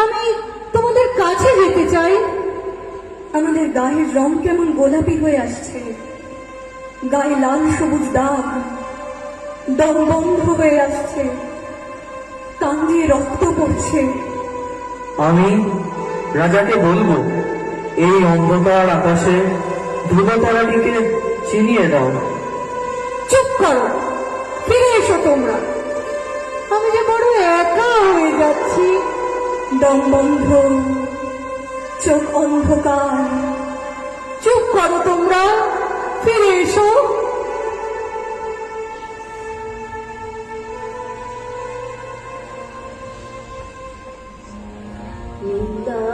আমি তোমাদের কাছে যেতে চাই। আমাদের গায়ের রং কেমন গোলাপি হয়ে আসছে, গায়ে লাল সবুজ দাগ, দম বন্ধ হয়ে আসছে, কান দিয়ে রক্ত পড়ছে। আমি রাজাকে বলবো, এই অন্ধকার আকাশে ধ্রুবতারাটিকে চিনিয়ে দাও। চুপ করো, ফিরে এসো তোমরা। আমি যে বড় একা হয়ে যাচ্ছি। দম বন্ধ, চোখ অন্ধকার। চুপ করো তোমরা, ফিরে এসো। নিন্দা